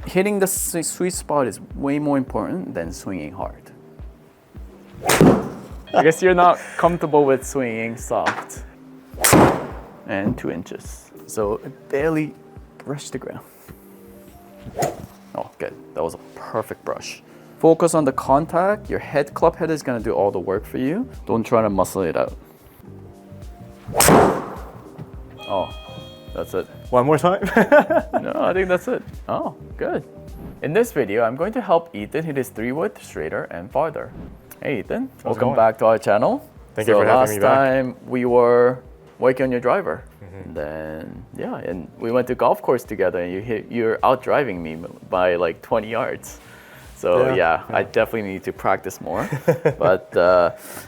hitting the sweet spot is way more important than swinging hard. I guess you're not comfortable with swinging soft. And 2 inches. So it barely brushed the ground. Oh, good. That was a perfect brush. Focus on the contact. Your club head is gonna do all the work for you. Don't try to muscle it out. Oh, that's it. One more time? No, I think that's it. Oh, good. In this video, I'm going to help Ethan hit his 3-wood straighter and farther. Hey Ethan, welcome back to our channel. Thank you for having me back. Last time we were working on your driver. And then, and we went to golf course together and you're out driving me by like 20 yards. So I definitely need to practice more. But,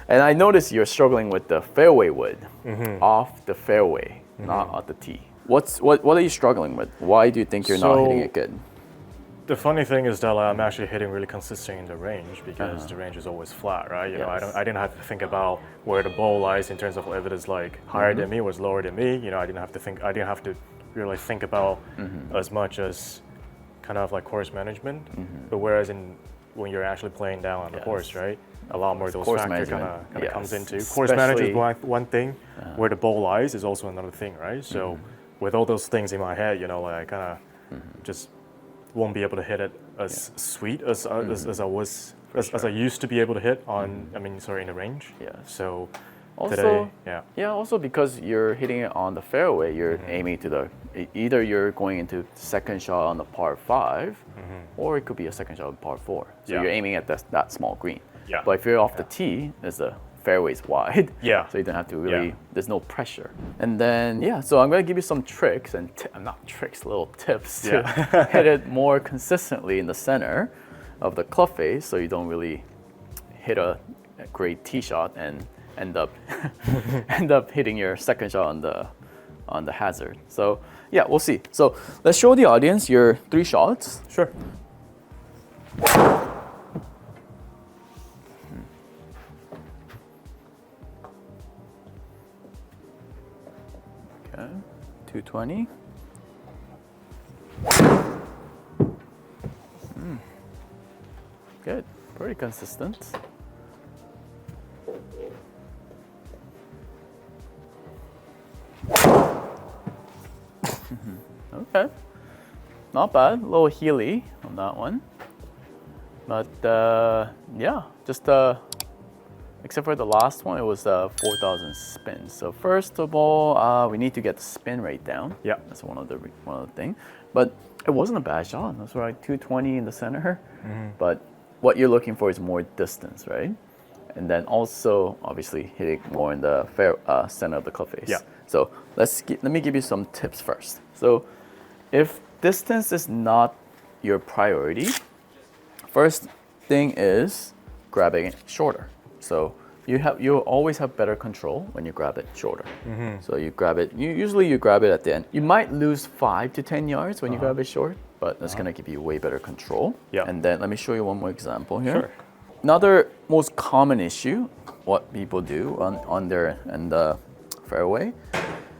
and I noticed you're struggling with the fairway wood off the fairway, not on the tee. What are you struggling with? Why do you think you're not hitting it good? The funny thing is that I'm actually hitting really consistent in the range because the range is always flat, right? You know, I didn't have to think about where the ball lies in terms of if it is like higher than me or was lower than me. You know, I didn't have to really think about as much as kind of like course management. But whereas when you're actually playing down on the course, right? A lot more of those factors kind of comes into. Course management is one thing. Where the ball lies is also another thing, right? So with all those things in my head, you know, like I kind of just won't be able to hit it as sweet as I used to be able to hit on. In the range. Yeah. So also, today, also because you're hitting it on the fairway, you're aiming to either you're going into second shot on the par 5, or it could be a second shot on par 4. So you're aiming at that small green. Yeah. But if you're off the tee, the fairway's wide. Yeah. So you don't have to really. There's no pressure. And then so I'm gonna give you some tricks and not tricks, little tips to hit it more consistently in the center of the club face, so you don't really hit a great tee shot and end up hitting your second shot on the hazard. So we'll see. So let's show the audience your 3 shots. Sure. Okay, 220. Good, pretty consistent. Okay, not bad. A little heely on that one, but just except for the last one, it was 4,000 spins. So first of all, we need to get the spin rate down. Yeah, that's one of the thing. But it wasn't a bad shot. That's right, 220 in the center. But what you're looking for is more distance, right? And then also, obviously, hitting more in the center of the club face. Yeah. So let me give you some tips first. So if distance is not your priority, first thing is grabbing it shorter. So you always have better control when you grab it shorter. So you grab it. Usually you grab it at the end. You might lose 5 to 10 yards when you grab it short, but that's gonna give you way better control. Yeah. And then let me show you one more example here. Sure. Another most common issue, what people do on the fairway,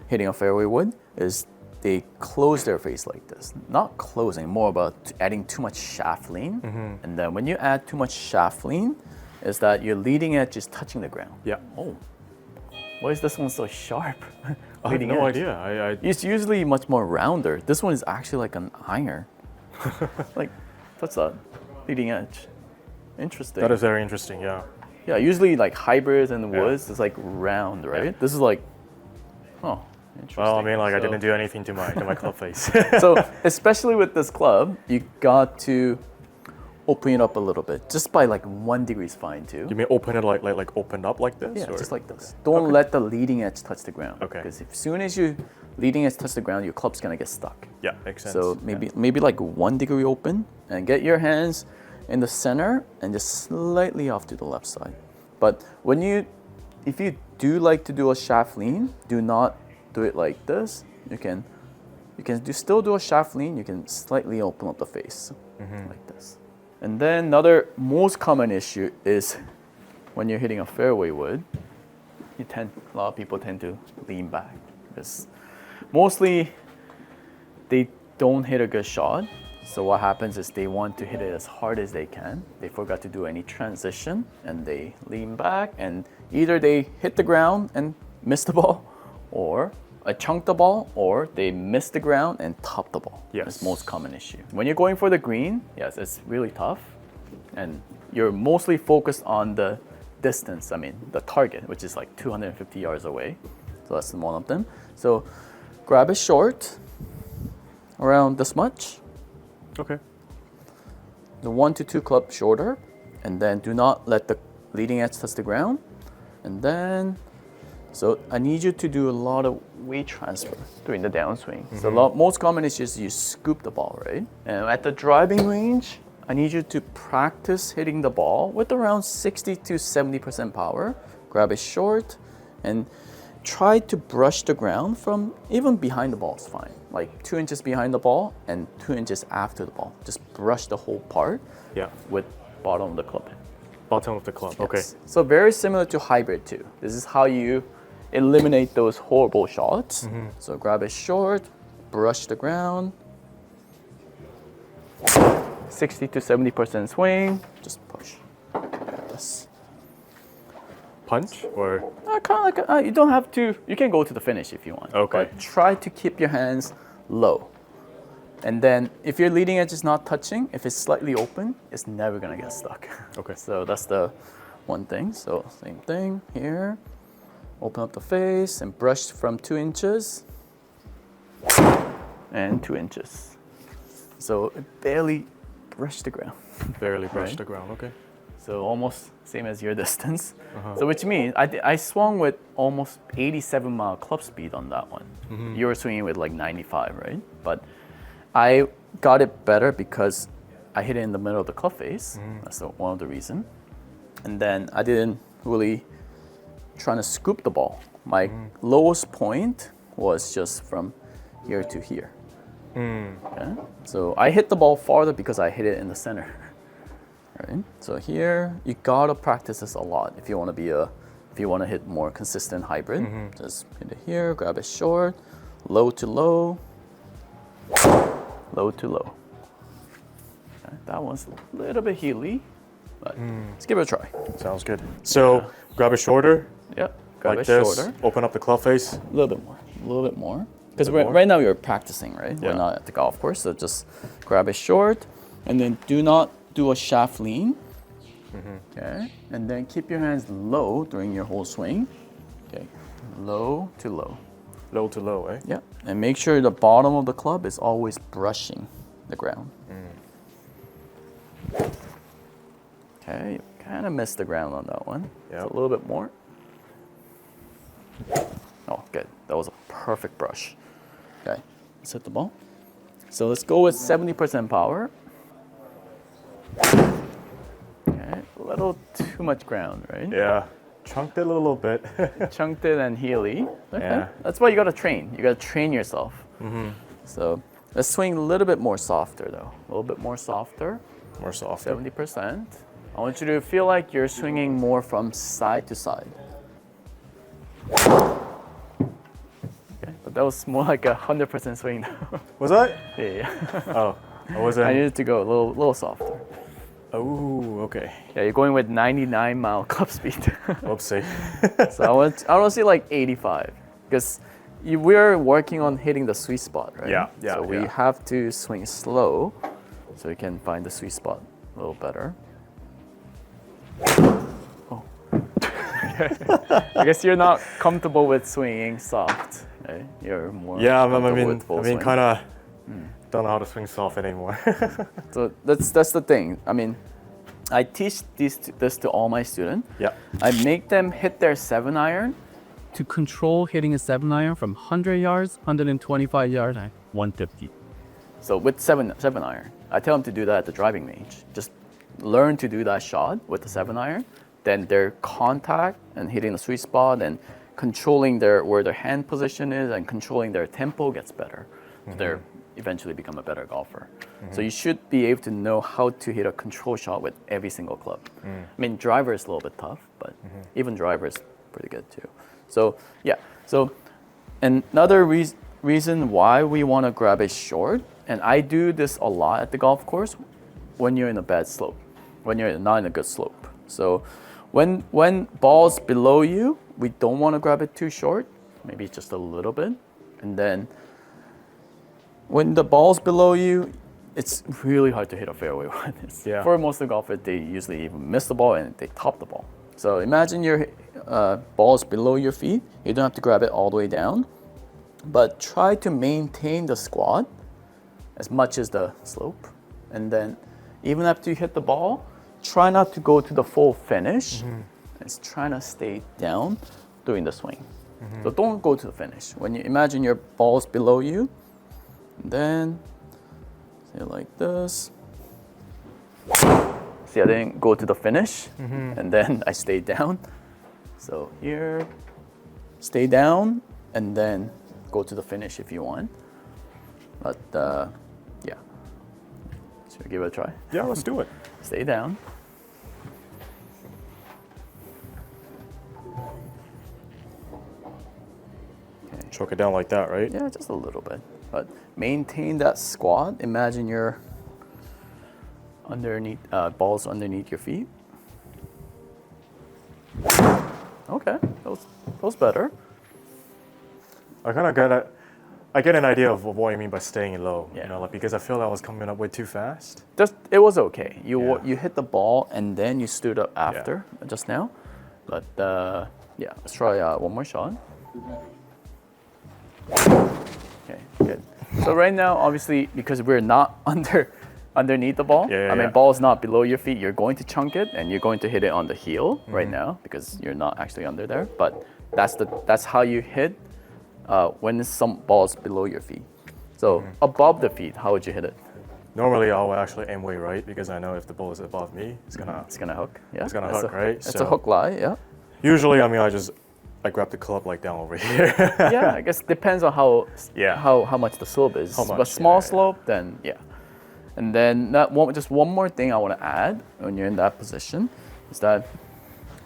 hitting a fairway wood, is they close their face like this. Not closing, more about adding too much shaft lean. And then when you add too much shaft lean, is that your leading edge is touching the ground. Yeah. Oh, why is this one so sharp? I have no idea. It's usually much more rounder. This one is actually like an iron. Like, that's a leading edge. Interesting. That is very interesting, yeah. Yeah, usually like hybrids and woods, it's like round, right? Yeah. This is like, interesting. Well, I didn't do anything to my club face. So, especially with this club, you got to open it up a little bit. Just by like 1 degree is fine too. You mean open it like open up like this? Yeah, just like this. Don't let the leading edge touch the ground. Okay. Because as soon as you leading edge touch the ground, your club's gonna get stuck. Yeah, makes sense. So maybe like 1 degree open, and get your hands in the center and just slightly off to the left side. But if you do like to do a shaft lean, do not do it like this. You can still do a shaft lean. You can slightly open up the face like this. And then another most common issue is when you're hitting a fairway wood, a lot of people tend to lean back because mostly they don't hit a good shot. So what happens is they want to hit it as hard as they can. They forgot to do any transition and they lean back and either they hit the ground and miss the ball or chunk the ball or they miss the ground and top the ball. Yes. That's the most common issue. When you're going for the green, yes, it's really tough. And you're mostly focused on the distance, the target, which is like 250 yards away. So that's one of them. So grab it short, around this much. Okay. The 1 to 2 club shorter, and then do not let the leading edge touch the ground. And then, so I need you to do a lot of weight transfer during the downswing. So most common is just you scoop the ball, right? And at the driving range, I need you to practice hitting the ball with around 60 to 70% power. Grab it short and try to brush the ground from even behind the ball is fine. Like 2 inches behind the ball and 2 inches after the ball. Just brush the whole part with bottom of the club. Bottom of the club, Yes. okay. So very similar to hybrid too. This is how you eliminate those horrible shots. So grab it short, brush the ground. 60 to 70% swing, just push. Yes. Punch or? Kind of like, you don't have to, you can go to the finish if you want. Okay. But try to keep your hands low. And then if your leading edge is not touching, if it's slightly open, it's never gonna get stuck. Okay. So that's the one thing. So same thing here. Open up the face and brush from 2 inches and 2 inches. So barely brush the ground. Barely brush Right. the ground, okay. So almost same as your distance. So which means I swung with almost 87-mile club speed on that one. You were swinging with like 95, right? But I got it better because I hit it in the middle of the club face. That's one of the reasons. And then I didn't really trying to scoop the ball. My lowest point was just from here to here. Okay? So I hit the ball farther because I hit it in the center. Right? So here you gotta practice this a lot if you want to hit more consistent hybrid. Just hit it here, grab it short, low to low, low to low. Okay, that one's a little bit heely, but let's give it a try. Sounds good. So grab it shorter, Yep, grab like it this, shorter, open up the club face. a little bit more. Because more? right now you're practicing, right? Yeah. We're not at the golf course, so just grab it short, and then do not do a shaft lean. Okay, and then keep your hands low during your whole swing. Okay, low to low. Low to low, eh? Yeah, and make sure the bottom of the club is always brushing the ground. Okay, you kind of missed the ground on that one. Yeah. So a little bit more. Oh, good. That was a perfect brush. Okay, let's hit the ball. So let's go with 70% power. Okay, a little too much ground, right? Yeah. Chunked it a little bit. Chunked it and heely. Okay. Yeah. That's why you gotta train. You gotta train yourself. So let's swing a little bit more softer though. A little bit more softer. More soft. 70%. I want you to feel like you're swinging more from side to side. Okay, but that was more like 100% swing now. Was that? Yeah. Oh, I wasn't. I needed to go a little softer. Oh, okay. Yeah, you're going with 99-mile club speed. Oopsie. So I want to see like 85 because we're working on hitting the sweet spot, right? Yeah, So we have to swing slow so we can find the sweet spot a little better. Oh. I guess you're not comfortable with swinging soft, right? You're more Yeah, comfortable with full swing. kind of don't know how to swing soft anymore. So that's the thing. I mean, I teach this to all my students. Yeah. I make them hit their 7-iron to control hitting a 7-iron from 100 yards, 125 yards, and 150. So with 7-iron, I tell them to do that at the driving range. Just learn to do that shot with the 7-iron. Then their contact and hitting the sweet spot and controlling where their hand position is and controlling their tempo gets better. So they eventually become a better golfer. So you should be able to know how to hit a control shot with every single club. I mean, driver is a little bit tough, but even driver is pretty good too. So yeah, so another reason why we want to grab it short and I do this a lot at the golf course when you're in a bad slope, when you're not in a good slope. So when ball's below you, we don't want to grab it too short, maybe just a little bit. And then when the ball's below you, it's really hard to hit a fairway with this. Yeah. For most of the golfers, they usually even miss the ball and they top the ball. So imagine your ball is below your feet. You don't have to grab it all the way down, but try to maintain the squat as much as the slope. And then even after you hit the ball, try not to go to the full finish. It's trying to stay down during the swing. So don't go to the finish. When you imagine your ball's below you, then say like this. See, I didn't go to the finish, and then I stayed down. So here, stay down, and then go to the finish if you want. But yeah, should we give it a try? Yeah, let's do it. Stay down. Choke it down like that, right? Yeah, just a little bit. But maintain that squat. Imagine your underneath balls underneath your feet. Okay, that was better. I kind of get an idea of what you mean by staying low. Yeah. You know, like because I feel that I was coming up way too fast. It was okay. Yeah. You hit the ball and then you stood up after just now. But yeah, let's try one more shot. Okay, good. So right now, obviously, because we're not underneath the ball, I mean, ball is not below your feet. You're going to chunk it and you're going to hit it on the heel right now because you're not actually under there. But that's how you hit when some ball's below your feet. So above the feet, how would you hit it? Normally, I'll actually aim way right because I know if the ball is above me, it's gonna hook. Yeah, it's gonna hook, right? It's a hook lie. Yeah. Usually, I mean, I grab the club like down over here. Yeah, I guess depends on how much the slope is. But small slope, then yeah. And then just one more thing I want to add when you're in that position is that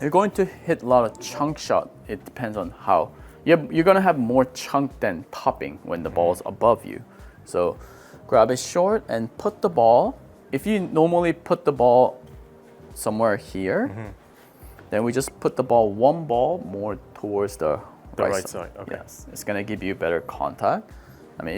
you're going to hit a lot of chunk shot. It depends on how you're going to have more chunk than topping when the ball's above you. So grab it short and put the ball. If you normally put the ball somewhere here, then we just put the one ball more towards the right side. Okay. Yes, it's gonna give you better contact. I mean,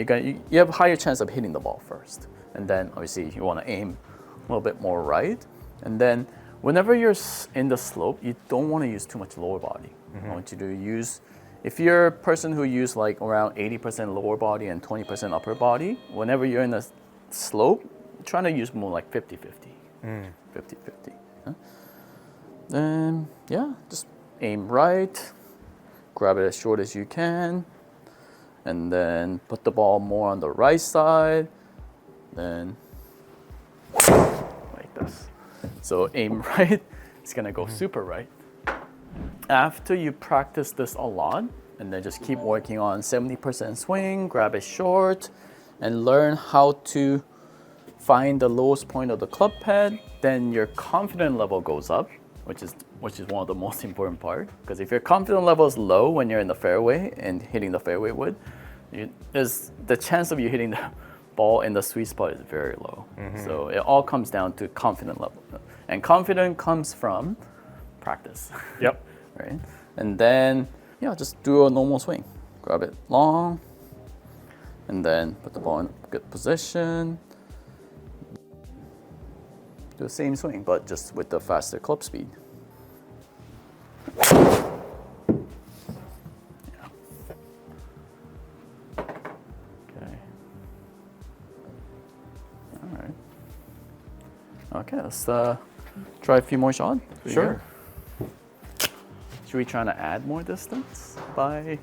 you have a higher chance of hitting the ball first, and then obviously you want to aim a little bit more right. And then whenever you're in the slope, you don't want to use too much lower body. I want you to use, if you're a person who use like around 80% lower body and 20% upper body, whenever you're in the slope, trying to use more like 50-50. 50-50. Huh? Then, yeah, just aim right, grab it as short as you can, and then put the ball more on the right side, then like this. So aim right, it's gonna go super right. After you practice this a lot, and then just keep working on 70% swing, grab it short, and learn how to find the lowest point of the club head, then your confidence level goes up, which is one of the most important part. Because if your confidence level is low when you're in the fairway and hitting the fairway wood, there's the chance of you hitting the ball in the sweet spot is very low. So it all comes down to confidence level, and confidence comes from practice. Yep. Right, and then just do a normal swing. Grab it long, and then put the ball in a good position. Do the same swing, but just with the faster club speed. Yeah. Okay. All right. Okay, let's try a few more shots. Sure. Should we try to add more distance by,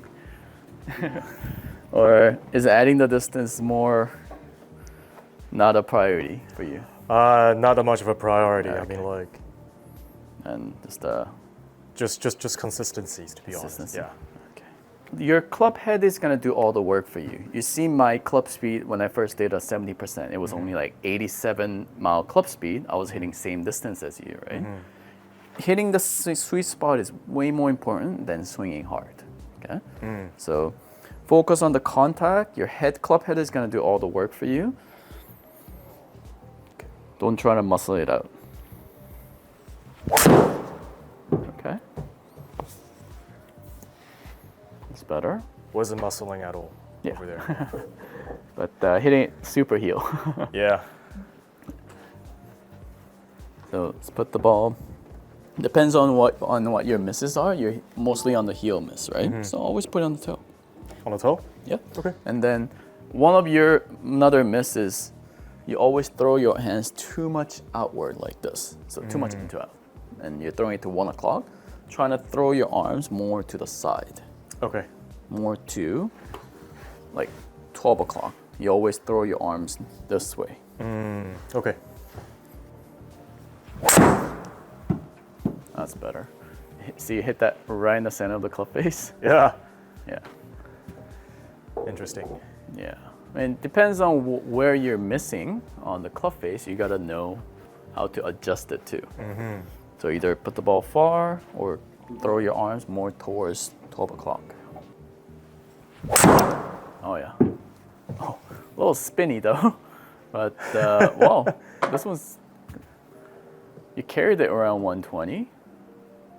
or is adding the distance more not a priority for you? Not that much of a priority. Okay. I mean, like, And just consistencies, to be honest. Yeah. Okay. Your club head is gonna do all the work for you. You see my club speed when I first did a 70%. It was only like 87-mile club speed. I was hitting same distance as you, right? Hitting the sweet spot is way more important than swinging hard. Okay. So focus on the contact. Your club head is gonna do all the work for you. Don't try to muscle it out. Okay. It's better. Wasn't muscling at all Yeah. over there. But hitting it super heel. Yeah. So let's put the ball. Depends on what your misses are. You're mostly on the heel miss, right? So always put it on the toe. On the toe? Yeah. Okay. And then another miss is you always throw your hands too much outward like this. So too much into out. And you're throwing it to 1 o'clock. Trying to throw your arms more to the side. Okay. More to like 12 o'clock. You always throw your arms this way. Okay. That's better. See, you hit that right in the center of the club face. Yeah. Yeah. Interesting. Yeah. I mean, it depends on where you're missing on the club face. You gotta know how to adjust it too. So either put the ball far or throw your arms more towards 12 o'clock. Oh yeah. Oh, a little spinny though. But wow, this one's, you carried it around 120.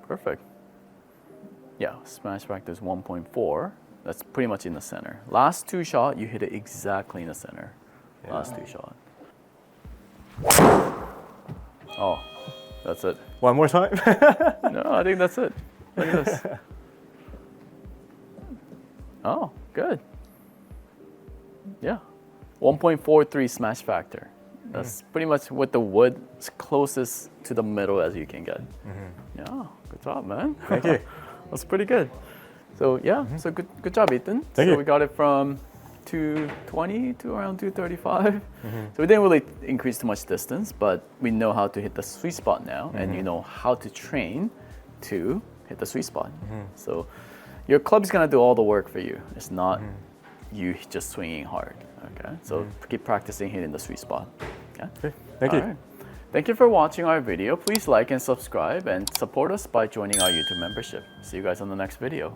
Perfect. Yeah, smash factor is 1.4. That's pretty much in the center. Last 2 shot, you hit it exactly in the center. Yeah. Last 2 shot. Oh, that's it. One more time? No, I think that's it. Look at this. Oh, good. Yeah, 1.43 smash factor. That's pretty much with the wood as closest to the middle as you can get. Yeah, good job, man. Thank you. That's pretty good. So yeah, so good job, Ethan. Thank so you. we got it from 220 to around 235. So we didn't really increase too much distance, but we know how to hit the sweet spot now, and you know how to train to hit the sweet spot. So your club's gonna do all the work for you. It's not you just swinging hard. Okay, so keep practicing hitting the sweet spot. Okay, Okay. Thank you. All right. Thank you for watching our video. Please like and subscribe and support us by joining our YouTube membership. See you guys on the next video.